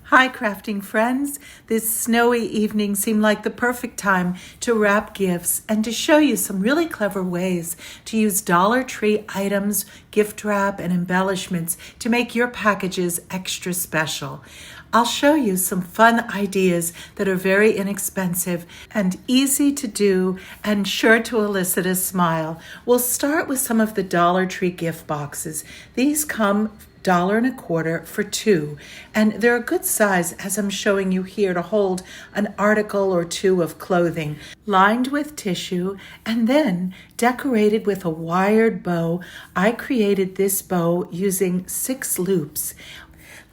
Hi, crafting friends. This snowy evening seemed like the perfect time to wrap gifts and to show you some really clever ways to use Dollar Tree items, gift wrap, and embellishments to make your packages extra special. I'll show you some fun ideas that are very inexpensive and easy to do and sure to elicit a smile. We'll start with some of the Dollar Tree gift boxes. These come $1.25 for two, and they're a good size, as I'm showing you here, to hold an article or two of clothing, lined with tissue and then decorated with a wired bow. I created this bow using 6 loops.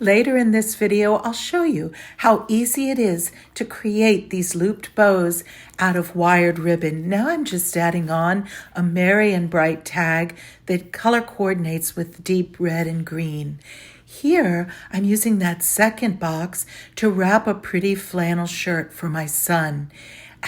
Later in this video, I'll show you how easy it is to create these looped bows out of wired ribbon. Now I'm just adding on a merry and bright tag that color coordinates with deep red and green. Here, I'm using that second box to wrap a pretty flannel shirt for my son.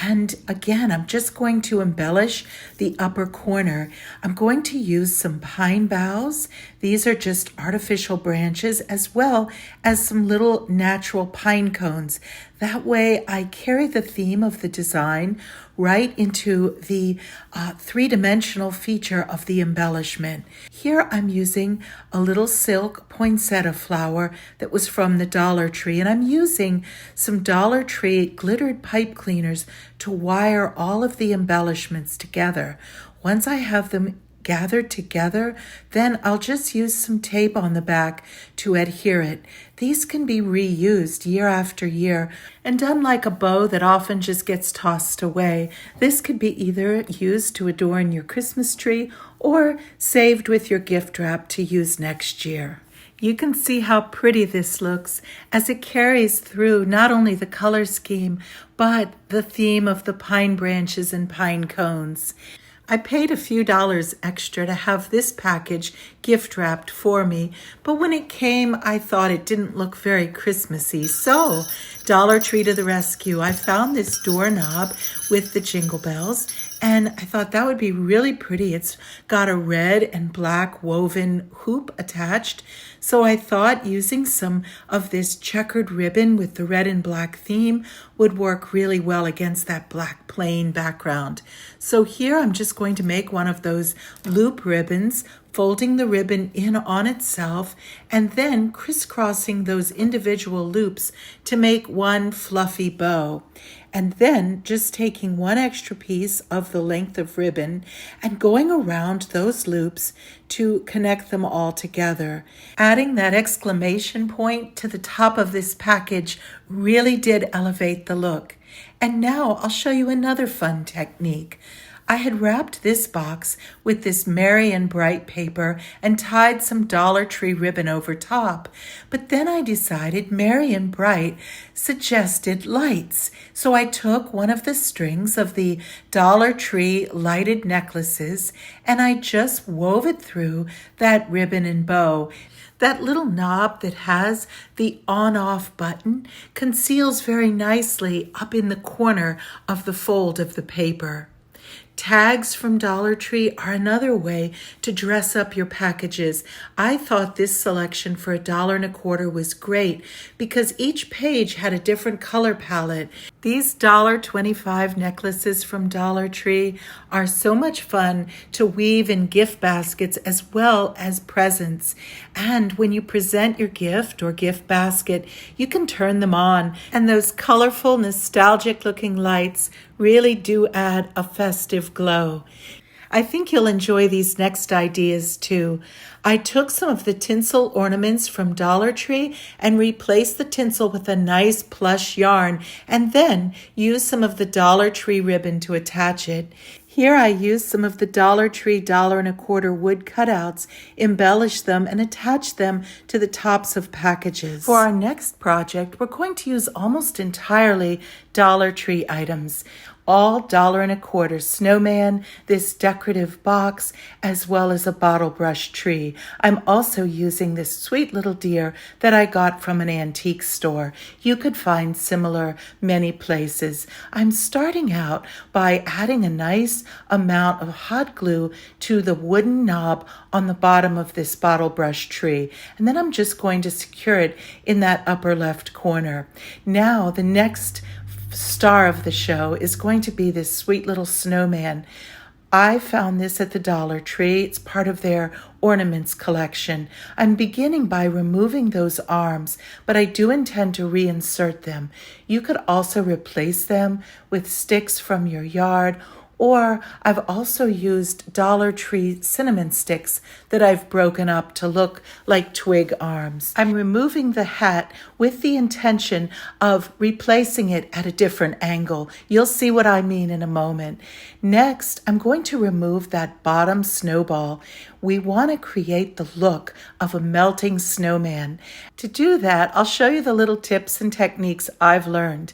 And again, I'm just going to embellish the upper corner. I'm going to use some pine boughs. These are just artificial branches, as well as some little natural pine cones. That way I carry the theme of the design right into the three-dimensional feature of the embellishment. Here I'm using a little silk poinsettia flower that was from the Dollar Tree, and I'm using some Dollar Tree glittered pipe cleaners to wire all of the embellishments together. Once I have them gathered together, then I'll just use some tape on the back to adhere it. These can be reused year after year, and unlike a bow that often just gets tossed away, this could be either used to adorn your Christmas tree or saved with your gift wrap to use next year. You can see how pretty this looks as it carries through not only the color scheme, but the theme of the pine branches and pine cones. I paid a few dollars extra to have this package gift wrapped for me, but when it came, I thought it didn't look very Christmassy. So, Dollar Tree to the rescue. I found this doorknob with the jingle bells, and I thought that would be really pretty. It's got a red and black woven hoop attached. So I thought using some of this checkered ribbon with the red and black theme would work really well against that black plain background. So here I'm just going to make one of those loop ribbons, folding the ribbon in on itself, and then crisscrossing those individual loops to make one fluffy bow. And then just taking one extra piece of the length of ribbon and going around those loops to connect them all together. Adding that exclamation point to the top of this package really did elevate the look. And now I'll show you another fun technique. I had wrapped this box with this merry and bright paper and tied some Dollar Tree ribbon over top. But then I decided merry and bright suggested lights. So I took one of the strings of the Dollar Tree lighted necklaces and I just wove it through that ribbon and bow. That little knob that has the on-off button conceals very nicely up in the corner of the fold of the paper. Tags from Dollar Tree are another way to dress up your packages. I thought this selection for $1.25 was great because each page had a different color palette. These $1.25 necklaces from Dollar Tree are so much fun to weave in gift baskets as well as presents. And when you present your gift or gift basket, you can turn them on, and those colorful, nostalgic looking lights really do add a festive glow. I think you'll enjoy these next ideas too. I took some of the tinsel ornaments from Dollar Tree and replaced the tinsel with a nice plush yarn, and then used some of the Dollar Tree ribbon to attach it. Here I used some of the Dollar Tree $1.25 wood cutouts, embellished them, and attached them to the tops of packages. For our next project, we're going to use almost entirely Dollar Tree items. all $1.25 snowman, this decorative box, as well as a bottle brush tree. I'm also using this sweet little deer that I got from an antique store. You could find similar many places. I'm starting out by adding a nice amount of hot glue to the wooden knob on the bottom of this bottle brush tree, and then I'm just going to secure it in that upper left corner. Now the next star of the show is going to be this sweet little snowman. I found this at the Dollar Tree. It's part of their ornaments collection. I'm beginning by removing those arms, but I do intend to reinsert them. You could also replace them with sticks from your yard, or I've also used Dollar Tree cinnamon sticks that I've broken up to look like twig arms. I'm removing the hat with the intention of replacing it at a different angle. You'll see what I mean in a moment. Next, I'm going to remove that bottom snowball. We want to create the look of a melting snowman. To do that, I'll show you the little tips and techniques I've learned.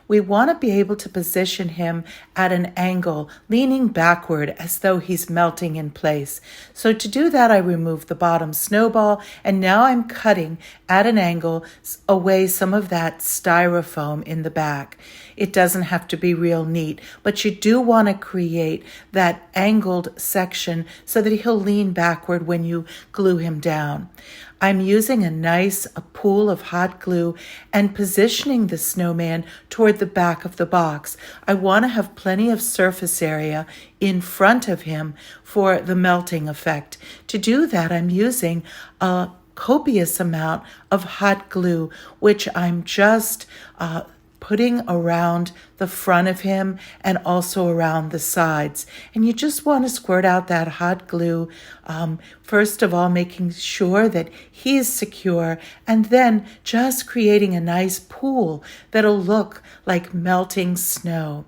We want to be able to position him at an angle, leaning backward as though he's melting in place. So to do that, I remove the bottom snowball, and now I'm cutting at an angle away some of that styrofoam in the back. It doesn't have to be real neat, but you do want to create that angled section so that he'll lean backward when you glue him down. I'm using a pool of hot glue and positioning the snowman toward the back of the box. I want to have plenty of surface area in front of him for the melting effect. To do that, I'm using a copious amount of hot glue, which I'm just putting around the front of him and also around the sides. And you just want to squirt out that hot glue, first of all, making sure that he is secure, and then just creating a nice pool that'll look like melting snow.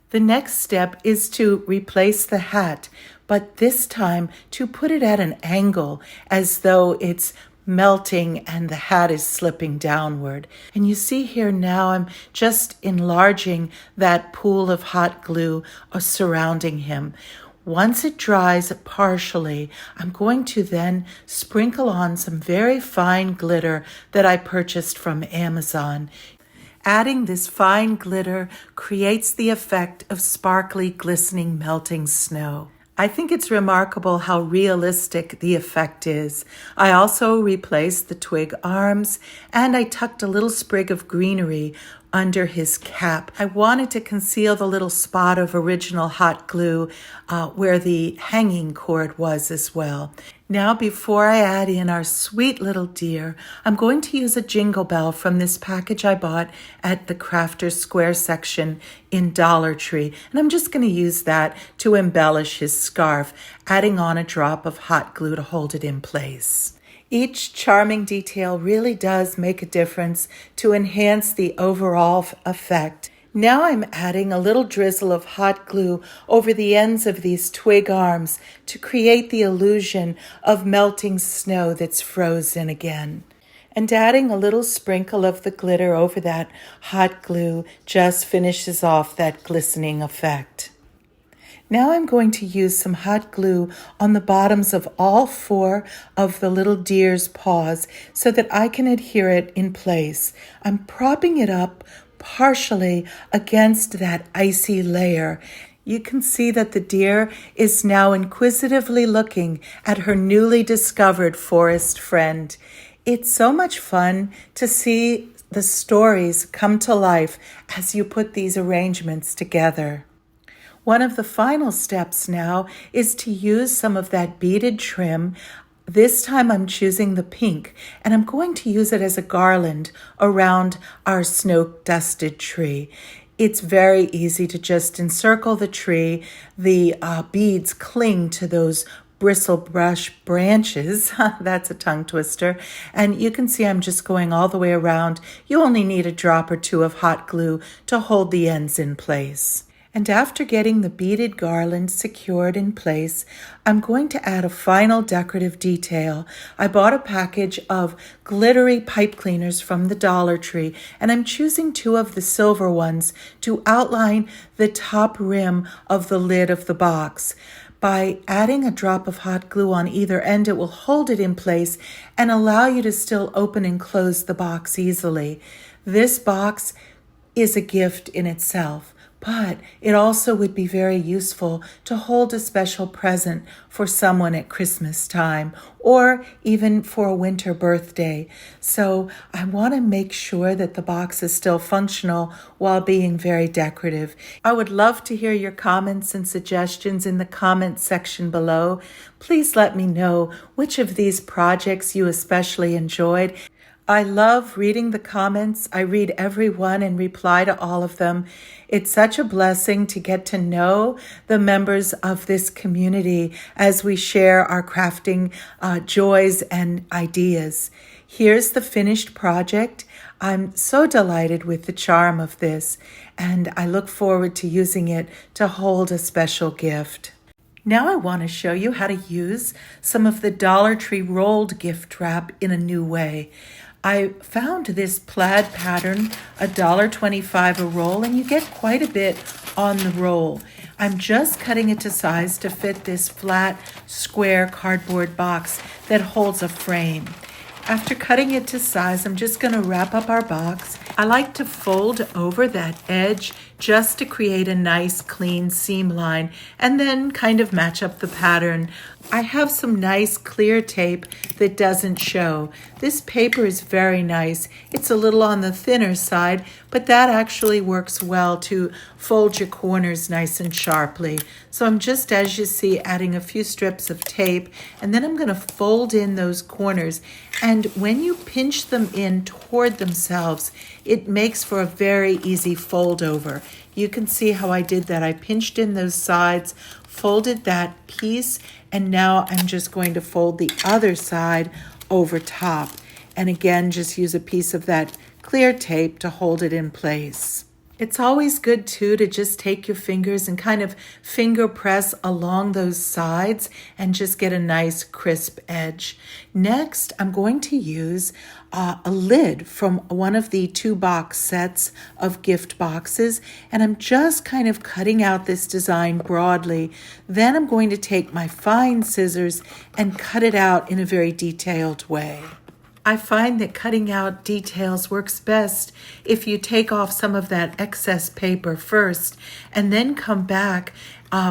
The next step is to replace the hat, but this time to put it at an angle as though it's melting and the hat is slipping downward. And you see here now I'm just enlarging that pool of hot glue surrounding him. Once it dries partially, I'm going to then sprinkle on some very fine glitter that I purchased from Amazon. Adding this fine glitter creates the effect of sparkly, glistening, melting snow. I think it's remarkable how realistic the effect is. I also replaced the twig arms, and I tucked a little sprig of greenery under his cap. I wanted to conceal the little spot of original hot glue where the hanging cord was as well. Now, before I add in our sweet little deer, I'm going to use a jingle bell from this package I bought at the Crafter's Square section in Dollar Tree. And I'm just going to use that to embellish his scarf, adding on a drop of hot glue to hold it in place. Each charming detail really does make a difference to enhance the overall effect. Now I'm adding a little drizzle of hot glue over the ends of these twig arms to create the illusion of melting snow that's frozen again. And adding a little sprinkle of the glitter over that hot glue just finishes off that glistening effect. Now I'm going to use some hot glue on the bottoms of all 4 of the little deer's paws so that I can adhere it in place. I'm propping it up partially against that icy layer. You can see that the deer is now inquisitively looking at her newly discovered forest friend. It's so much fun to see the stories come to life as you put these arrangements together. One of the final steps now is to use some of that beaded trim. This time I'm choosing the pink, and I'm going to use it as a garland around our snow-dusted tree. It's very easy to just encircle the tree. The beads cling to those bristle brush branches. That's a tongue twister. And you can see I'm just going all the way around. You only need a drop or 2 of hot glue to hold the ends in place. And after getting the beaded garland secured in place, I'm going to add a final decorative detail. I bought a package of glittery pipe cleaners from the Dollar Tree, and I'm choosing 2 of the silver ones to outline the top rim of the lid of the box. By adding a drop of hot glue on either end, it will hold it in place and allow you to still open and close the box easily. This box is a gift in itself, but it also would be very useful to hold a special present for someone at Christmas time or even for a winter birthday. So I want to make sure that the box is still functional while being very decorative. I would love to hear your comments and suggestions in the comments section below. Please let me know which of these projects you especially enjoyed. I love reading the comments. I read every one and reply to all of them. It's such a blessing to get to know the members of this community as we share our crafting joys and ideas. Here's the finished project. I'm so delighted with the charm of this, and I look forward to using it to hold a special gift. Now I want to show you how to use some of the Dollar Tree rolled gift wrap in a new way. I found this plaid pattern, $1.25 a roll, and you get quite a bit on the roll. I'm just cutting it to size to fit this flat, square cardboard box that holds a frame. After cutting it to size, I'm just going to wrap up our box. I like to fold over that edge just to create a nice clean seam line and then kind of match up the pattern. I have some nice clear tape that doesn't show. This paper is very nice. It's a little on the thinner side, but that actually works well to fold your corners nice and sharply. So I'm just, as you see, adding a few strips of tape, and then I'm going to fold in those corners. And when you pinch them in toward themselves, it makes for a very easy fold over. You can see how I did that. I pinched in those sides, folded that piece, and now I'm just going to fold the other side over top. And again, just use a piece of that clear tape to hold it in place. It's always good too to just take your fingers and kind of finger press along those sides and just get a nice crisp edge. Next, I'm going to use a lid from one of the 2-box sets of gift boxes, and I'm just kind of cutting out this design broadly. Then I'm going to take my fine scissors and cut it out in a very detailed way. I find that cutting out details works best if you take off some of that excess paper first and then come back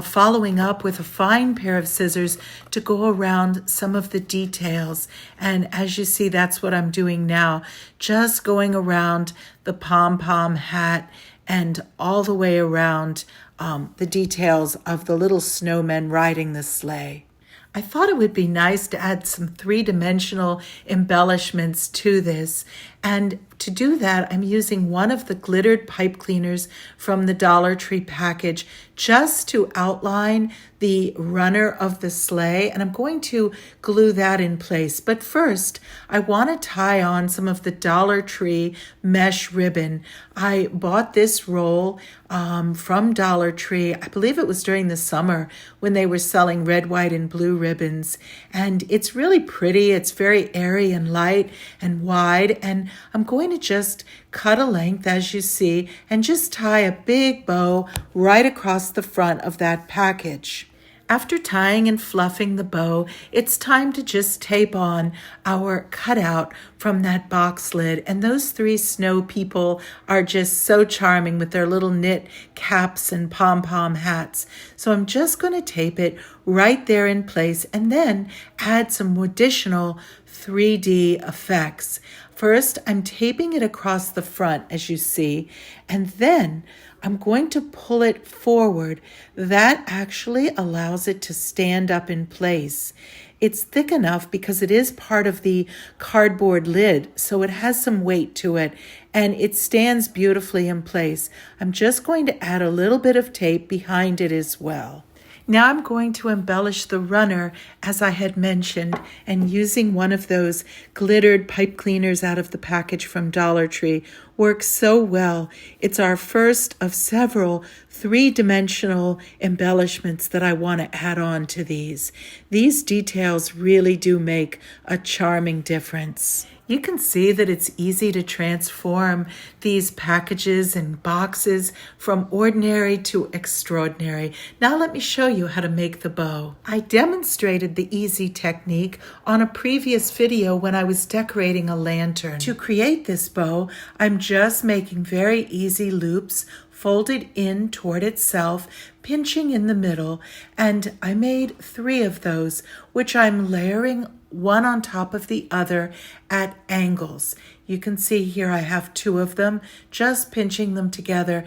following up with a fine pair of scissors to go around some of the details. And as you see, that's what I'm doing now, just going around the pom-pom hat and all the way around the details of the little snowmen riding the sleigh. I thought it would be nice to add some 3-dimensional embellishments to this. And to do that, I'm using one of the glittered pipe cleaners from the Dollar Tree package just to outline the runner of the sleigh. And I'm going to glue that in place. But first, I want to tie on some of the Dollar Tree mesh ribbon. I bought this roll from Dollar Tree. I believe it was during the summer when they were selling red, white, and blue ribbons. And it's really pretty. It's very airy and light and wide. And I'm going to just cut a length, as you see, and just tie a big bow right across the front of that package. After tying and fluffing the bow, it's time to just tape on our cutout from that box lid. And those 3 snow people are just so charming with their little knit caps and pom-pom hats. So I'm just going to tape it right there in place and then add some additional 3D effects. First, I'm taping it across the front, as you see, and then I'm going to pull it forward. That actually allows it to stand up in place. It's thick enough because it is part of the cardboard lid, so it has some weight to it, and it stands beautifully in place. I'm just going to add a little bit of tape behind it as well. Now I'm going to embellish the runner, as I had mentioned, and using one of those glittered pipe cleaners out of the package from Dollar Tree works so well. It's our first of several three-dimensional embellishments that I want to add on to these. These details really do make a charming difference. You can see that it's easy to transform these packages and boxes from ordinary to extraordinary. Now let me show you how to make the bow. I demonstrated the easy technique on a previous video when I was decorating a lantern. To create this bow, I'm just making very easy loops folded in toward itself, pinching in the middle, and I made 3 of those, which I'm layering one on top of the other at angles. You can see here I have 2 of them, just pinching them together.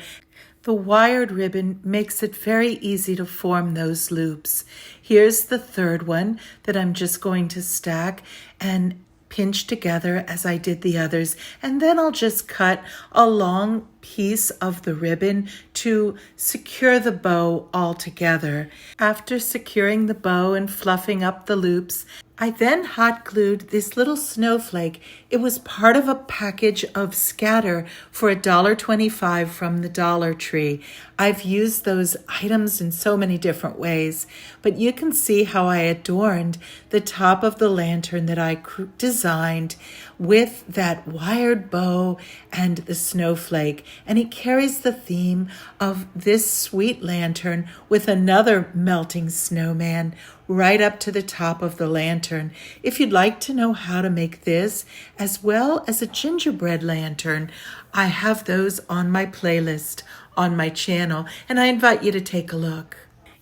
The wired ribbon makes it very easy to form those loops. Here's the 3rd one that I'm just going to stack and pinch together as I did the others, and then I'll just cut a long piece of the ribbon to secure the bow all together. After securing the bow and fluffing up the loops, I then hot glued this little snowflake. It was part of a package of scatter for $1.25 from the Dollar Tree. I've used those items in so many different ways, but you can see how I adorned the top of the lantern that I designed with that wired bow and the snowflake. And it carries the theme of this sweet lantern with another melting snowman right up to the top of the lantern. If you'd like to know how to make this, as well as a gingerbread lantern, I have those on my playlist on my channel, and I invite you to take a look.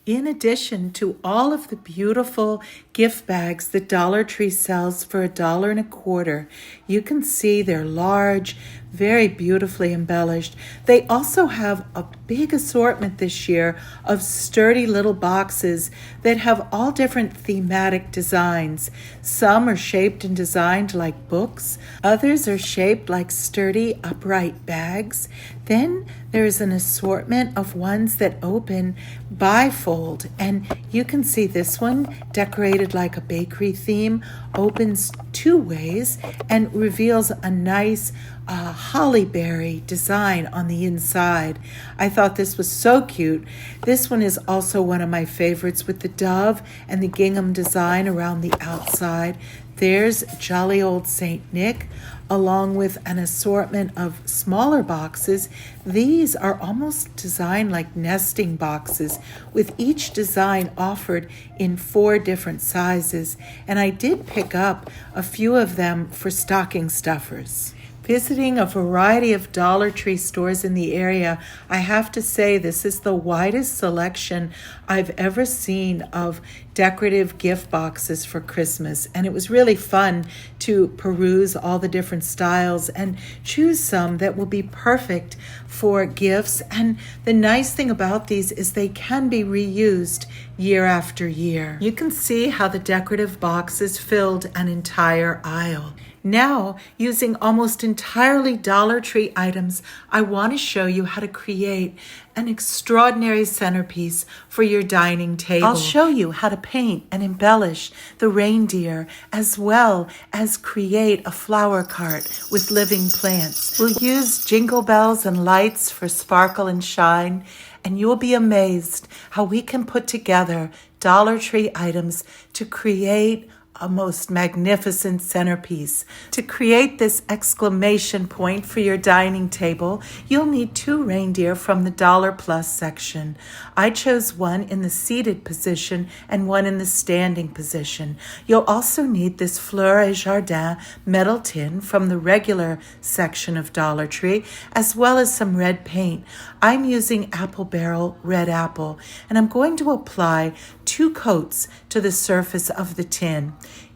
In addition to all of the beautiful gift bags that Dollar Tree sells for $1.25, you can see they're large, very beautifully embellished. They also have a big assortment this year of sturdy little boxes that have all different thematic designs. Some are shaped and designed like books. Others are shaped like sturdy, upright bags. Then there's an assortment of ones that open bifold, and you can see this one decorated like a bakery theme, opens 2 ways and reveals a nice holly berry design on the inside. I thought this was so cute. This one is also one of my favorites with the dove and the gingham design around the outside. There's Jolly Old Saint Nick, along with an assortment of smaller boxes. These are almost designed like nesting boxes, with each design offered in 4 different sizes. And I did pick up a few of them for stocking stuffers. Visiting a variety of Dollar Tree stores in the area, I have to say this is the widest selection I've ever seen of decorative gift boxes for Christmas. And it was really fun to peruse all the different styles and choose some that will be perfect for gifts. And the nice thing about these is they can be reused year after year. You can see how the decorative boxes filled an entire aisle. Now, using almost entirely Dollar Tree items, I want to show you how to create an extraordinary centerpiece for your dining table. I'll show you how to paint and embellish the reindeer, as well as create a flower cart with living plants. We'll use jingle bells and lights for sparkle and shine, and you'll be amazed how we can put together Dollar Tree items to create a most magnificent centerpiece. To create this exclamation point for your dining table, you'll need 2 reindeer from the Dollar Plus section. I chose one in the seated position and one in the standing position. You'll also need this Fleur et Jardin metal tin from the regular section of Dollar Tree, as well as some red paint. I'm using Apple Barrel Red Apple, and I'm going to apply 2 coats to the surface of the tin.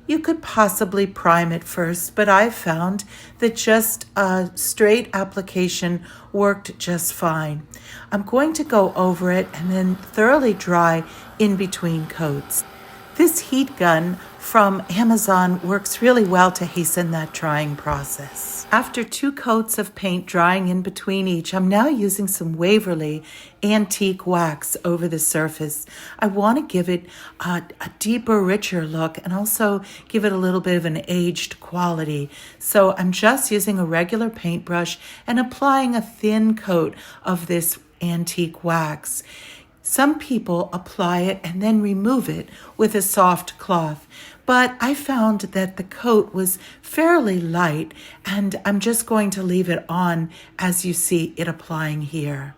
You could possibly prime it first, but I found that just a straight application worked just fine. I'm going to go over it and then thoroughly dry in between coats. This heat gun from Amazon works really well to hasten that drying process. After 2 coats of paint drying in between each, I'm now using some Waverly antique wax over the surface. I want to give it a deeper, richer look and also give it a little bit of an aged quality. So I'm just using a regular paintbrush and applying a thin coat of this antique wax. Some people apply it and then remove it with a soft cloth, but I found that the coat was fairly light, and I'm just going to leave it on as you see it applying here.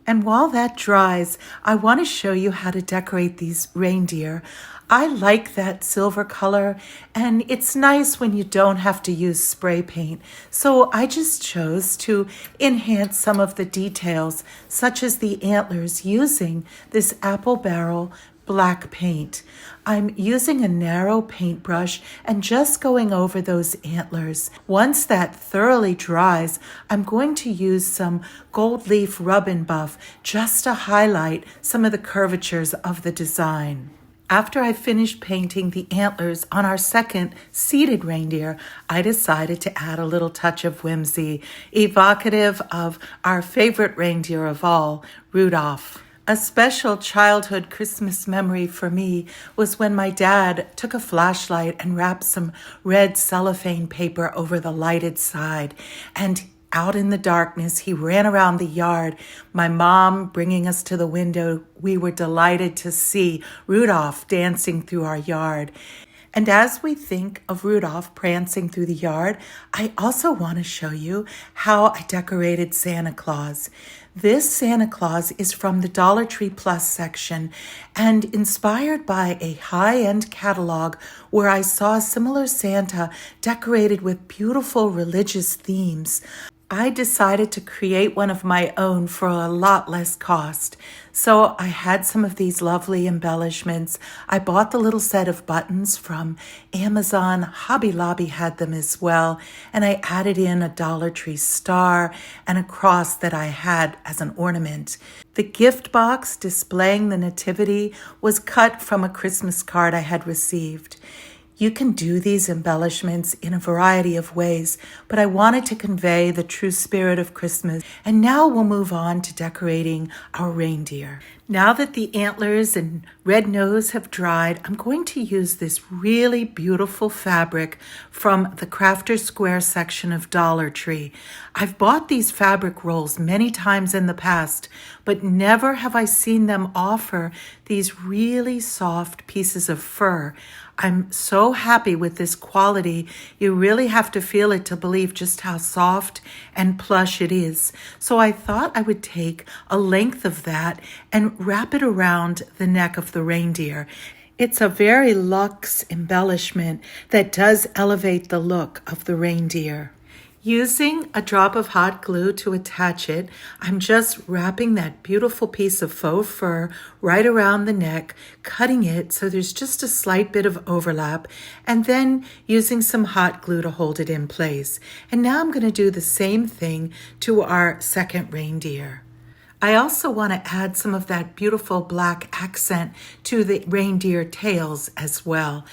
And while that dries, I want to show you how to decorate these reindeer. I like that silver color, and it's nice when you don't have to use spray paint. So I just chose to enhance some of the details, such as the antlers, using this apple barrel black paint. I'm using a narrow paintbrush and just going over those antlers. Once that thoroughly dries, I'm going to use some gold leaf rub and buff just to highlight some of the curvatures of the design. After I finished painting the antlers on our second seated reindeer, I decided to add a little touch of whimsy, evocative of our favorite reindeer of all, Rudolph. A special childhood Christmas memory for me was when my dad took a flashlight and wrapped some red cellophane paper over the lighted side, and out in the darkness, he ran around the yard, my mom bringing us to the window. We were delighted to see Rudolph dancing through our yard. And as we think of Rudolph prancing through the yard, I also want to show you how I decorated Santa Claus. This Santa Claus is from the Dollar Tree Plus section and inspired by a high-end catalog where I saw a similar Santa decorated with beautiful religious themes. I decided to create one of my own for a lot less cost. So I had some of these lovely embellishments. I bought the little set of buttons from Amazon. Hobby Lobby had them as well. And I added in a Dollar Tree star and a cross that I had as an ornament. The gift box displaying the nativity was cut from a Christmas card I had received. You can do these embellishments in a variety of ways, but I wanted to convey the true spirit of Christmas. And now we'll move on to decorating our reindeer. Now that the antlers and red nose have dried, I'm going to use this really beautiful fabric from the Crafter Square section of Dollar Tree. I've bought these fabric rolls many times in the past, but never have I seen them offer these really soft pieces of fur. I'm so happy with this quality. You really have to feel it to believe just how soft and plush it is. So I thought I would take a length of that and wrap it around the neck of the reindeer. It's a very luxe embellishment that does elevate the look of the reindeer. Using a drop of hot glue to attach it, I'm just wrapping that beautiful piece of faux fur right around the neck, cutting it so there's just a slight bit of overlap, and then using some hot glue to hold it in place. And now I'm going to do the same thing to our second reindeer. I also want to add some of that beautiful black accent to the reindeer tails as well.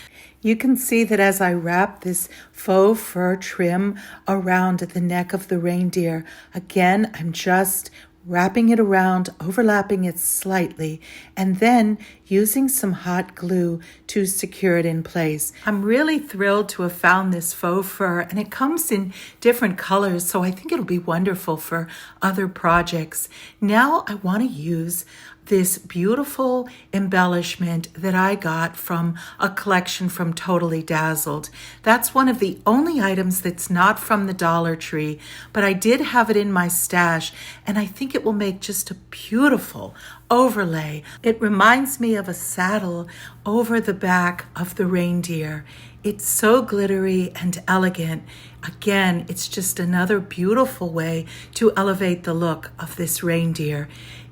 You can see that as I wrap this faux fur trim around the neck of the reindeer, again, I'm just wrapping it around, overlapping it slightly, and then using some hot glue to secure it in place. I'm really thrilled to have found this faux fur, and it comes in different colors, so I think it'll be wonderful for other projects. Now I want to use this beautiful embellishment that I got from a collection from Totally Dazzled. That's one of the only items that's not from the Dollar Tree, but I did have it in my stash, and I think it will make just a beautiful overlay. It reminds me of a saddle over the back of the reindeer. It's so glittery and elegant. Again, it's just another beautiful way to elevate the look of this reindeer.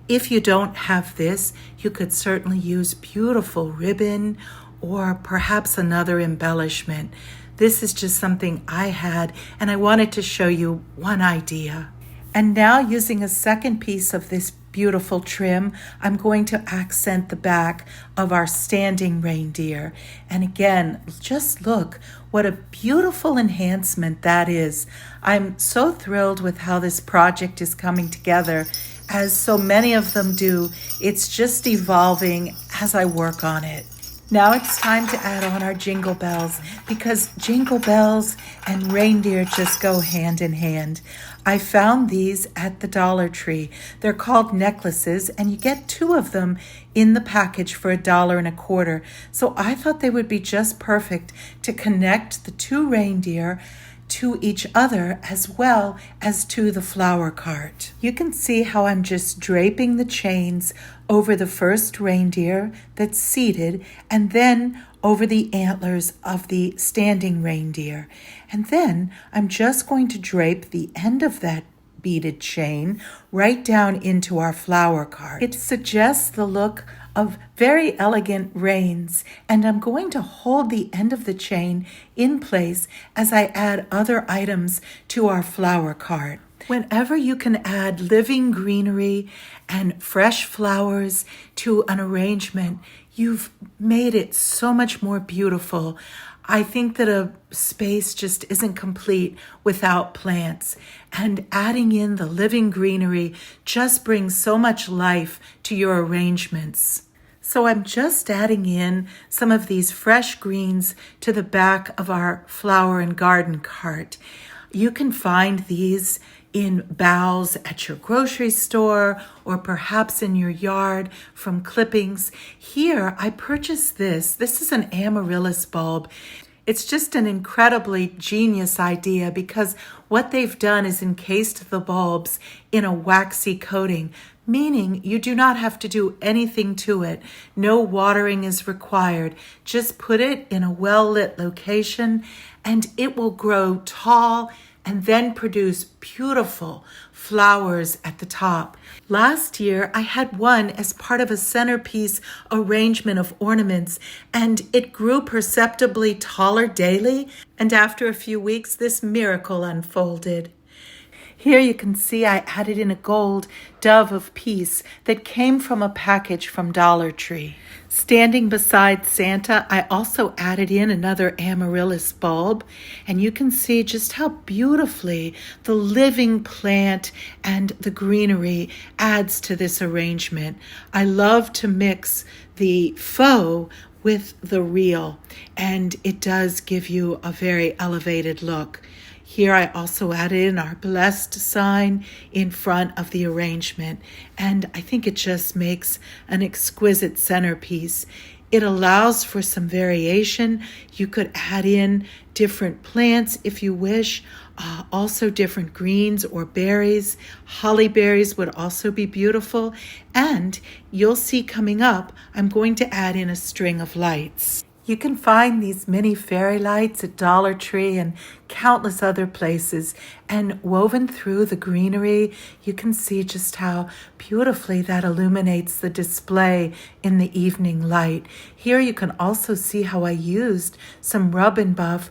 If you don't have this, you could certainly use beautiful ribbon or perhaps another embellishment. This is just something I had, and I wanted to show you one idea. And now, using a second piece of this beautiful trim, I'm going to accent the back of our standing reindeer. And again, just look what a beautiful enhancement that is. I'm so thrilled with how this project is coming together. As so many of them do, it's just evolving as I work on it. Now it's time to add on our jingle bells, because jingle bells and reindeer just go hand in hand. I found these at the Dollar Tree. They're called necklaces, and you get 2 of them in the package for $1.25. So I thought they would be just perfect to connect the 2 reindeer to each other as well as to the flower cart. You can see how I'm just draping the chains over the first reindeer that's seated, and then over the antlers of the standing reindeer. And then I'm just going to drape the end of that beaded chain right down into our flower cart. It suggests the look of very elegant reins, and I'm going to hold the end of the chain in place as I add other items to our flower cart. Whenever you can add living greenery and fresh flowers to an arrangement, you've made it so much more beautiful. I think that a space just isn't complete without plants, and adding in the living greenery just brings so much life to your arrangements. So I'm just adding in some of these fresh greens to the back of our flower and garden cart. You can find these in boughs at your grocery store or perhaps in your yard from clippings. Here I purchased this. This is an amaryllis bulb. It's just an incredibly genius idea, because what they've done is encased the bulbs in a waxy coating, meaning you do not have to do anything to it. No watering is required. Just put it in a well-lit location and it will grow tall and then produce beautiful flowers at the top. Last year, I had one as part of a centerpiece arrangement of ornaments, and it grew perceptibly taller daily, and after a few weeks, this miracle unfolded. Here you can see I added in a gold dove of peace that came from a package from Dollar Tree. Standing beside Santa, I also added in another amaryllis bulb, and you can see just how beautifully the living plant and the greenery adds to this arrangement. I love to mix the faux with the real, and it does give you a very elevated look. Here I also added in our blessed sign in front of the arrangement, and I think it just makes an exquisite centerpiece. It allows for some variation. You could add in different plants if you wish, also different greens or berries. Holly berries would also be beautiful, and you'll see coming up, I'm going to add in a string of lights. You can find these mini fairy lights at Dollar Tree and countless other places, and woven through the greenery, you can see just how beautifully that illuminates the display in the evening light. Here you can also see how I used some rub and buff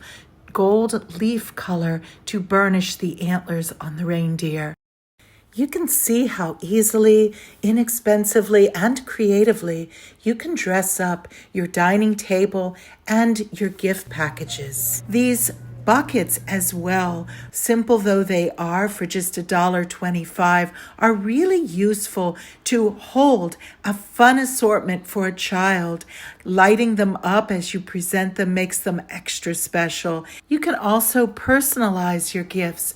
gold leaf color to burnish the antlers on the reindeer. You can see how easily, inexpensively, and creatively you can dress up your dining table and your gift packages. These buckets as well, simple though they are for just $1.25, are really useful to hold a fun assortment for a child. Lighting them up as you present them makes them extra special. You can also personalize your gifts.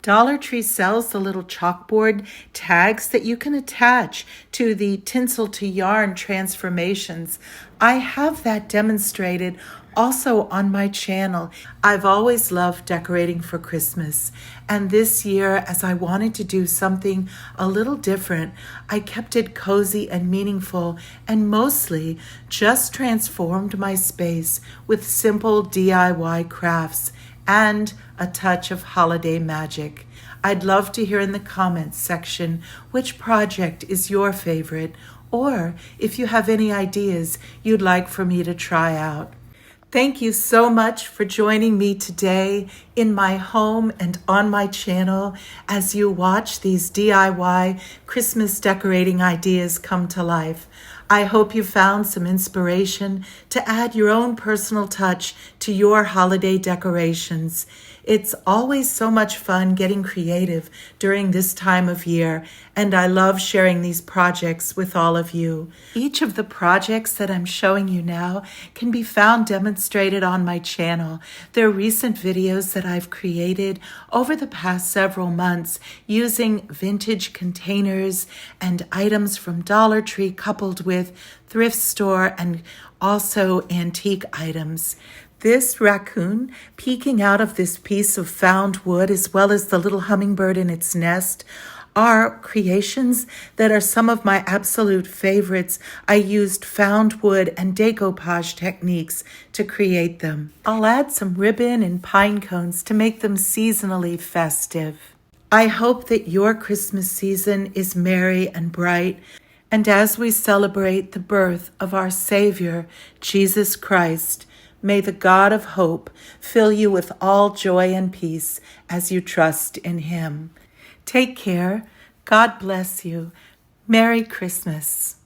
Dollar Tree sells the little chalkboard tags that you can attach to the tinsel to yarn transformations. I have that demonstrated also on my channel. I've always loved decorating for Christmas, and this year, as I wanted to do something a little different, I kept it cozy and meaningful, and mostly just transformed my space with simple DIY crafts and a touch of holiday magic. I'd love to hear in the comments section which project is your favorite, or if you have any ideas you'd like for me to try out. Thank you so much for joining me today in my home and on my channel as you watch these DIY Christmas decorating ideas come to life. I hope you found some inspiration to add your own personal touch to your holiday decorations. It's always so much fun getting creative during this time of year, and I love sharing these projects with all of you. Each of the projects that I'm showing you now can be found demonstrated on my channel. They're recent videos that I've created over the past several months using vintage containers and items from Dollar Tree coupled with thrift store and also antique items. This raccoon peeking out of this piece of found wood, as well as the little hummingbird in its nest, are creations that are some of my absolute favorites. I used found wood and decoupage techniques to create them. I'll add some ribbon and pine cones to make them seasonally festive. I hope that your Christmas season is merry and bright, and as we celebrate the birth of our Savior, Jesus Christ, may the God of hope fill you with all joy and peace as you trust in Him. Take care. God bless you. Merry Christmas.